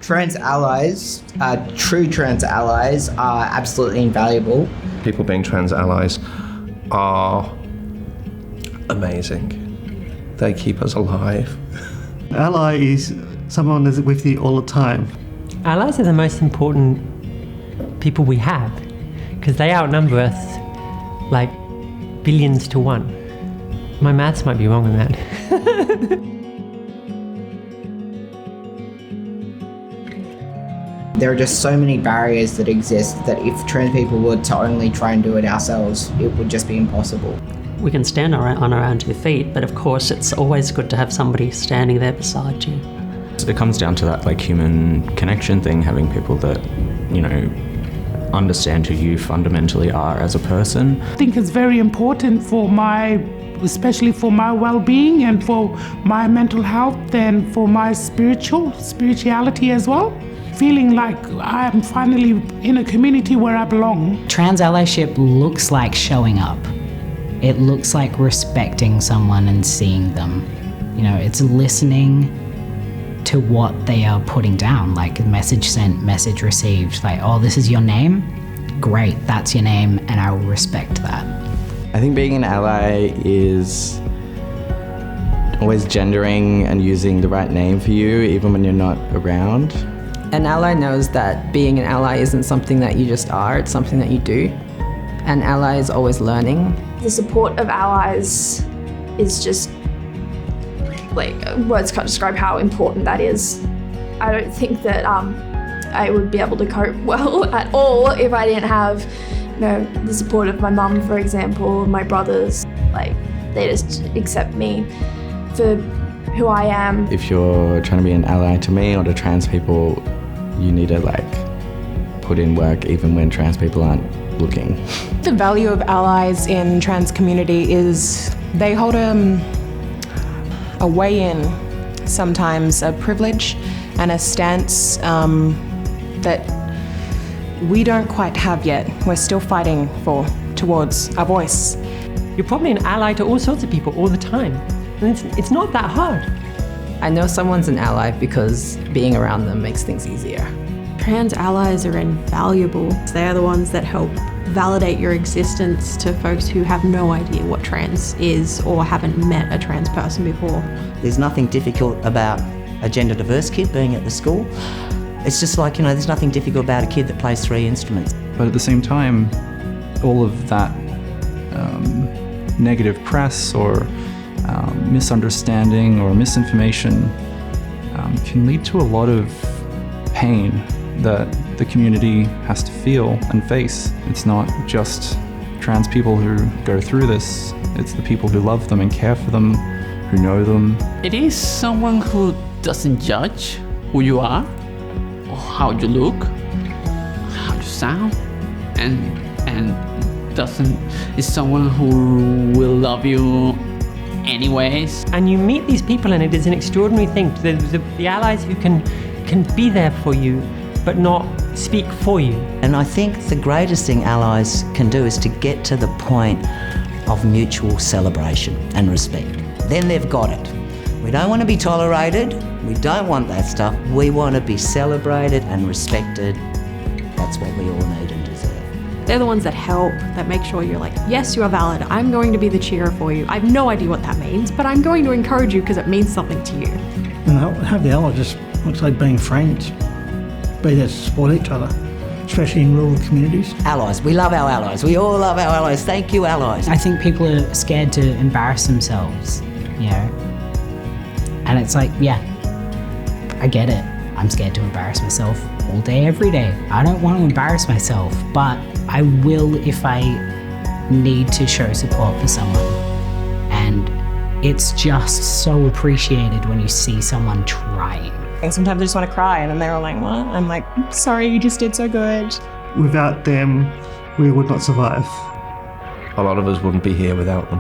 Trans allies, true trans allies are absolutely invaluable. People being trans allies are amazing. They keep us alive. Ally is someone that's with you all the time. Allies are the most important people we have because they outnumber us like billions to one. My maths might be wrong on that. There are just so many barriers that exist that if trans people were to only try and do it ourselves, it would just be impossible. We can stand on our own 2 feet, but of course it's always good to have somebody standing there beside you. It comes down to that like human connection thing, having people that, you know, understand who you fundamentally are as a person. I think it's very important for especially for my well-being and for my mental health and for my spirituality as well. Feeling like I'm finally in a community where I belong. Trans allyship looks like showing up. It looks like respecting someone and seeing them. You know, it's listening to what they are putting down, like message sent, message received, like, oh, this is your name? Great, that's your name, and I will respect that. I think being an ally is always gendering and using the right name for you, even when you're not around. An ally knows that being an ally isn't something that you just are, it's something that you do. An ally is always learning. The support of allies is just, like, words can't describe how important that is. I don't think that I would be able to cope well at all if I didn't have, you know, the support of my mum, for example, my brothers. Like, they just accept me for who I am. If you're trying to be an ally to me or to trans people, you need to like put in work even when trans people aren't looking. The value of allies in trans community is they hold a way in, sometimes a privilege and a stance that we don't quite have yet. We're still fighting towards our voice. You're probably an ally to all sorts of people all the time. And it's not that hard. I know someone's an ally because being around them makes things easier. Trans allies are invaluable. They are the ones that help validate your existence to folks who have no idea what trans is or haven't met a trans person before. There's nothing difficult about a gender diverse kid being at the school. It's just like, you know, there's nothing difficult about a kid that plays 3 instruments. But at the same time, all of that negative press or misunderstanding or misinformation can lead to a lot of pain that the community has to feel and face. It's not just trans people who go through this, it's the people who love them and care for them, who know them. It is someone who doesn't judge who you are, or how you look, how you sound, and is someone who will love you anyways. And you meet these people and it is an extraordinary thing. The allies who can be there for you but not speak for you. And I think the greatest thing allies can do is to get to the point of mutual celebration and respect. Then they've got it. We don't want to be tolerated. We don't want that stuff. We want to be celebrated and respected. That's what we all need and deserve. They're the ones that help, that make sure you're like, yes, you are valid. I'm going to be the cheerer for you. I have no idea what that means, but I'm going to encourage you because it means something to you. And have the ally just looks like being friends. Be there to support each other, especially in rural communities. Allies, we love our allies. We all love our allies. Thank you, allies. I think people are scared to embarrass themselves, you know? And it's like, yeah, I get it. I'm scared to embarrass myself all day, every day. I don't want to embarrass myself, but I will if I need to show support for someone. And it's just so appreciated when you see someone trying. And sometimes I just want to cry and then they're all like, what? I'm like, sorry, you just did so good. Without them, we would not survive. A lot of us wouldn't be here without them.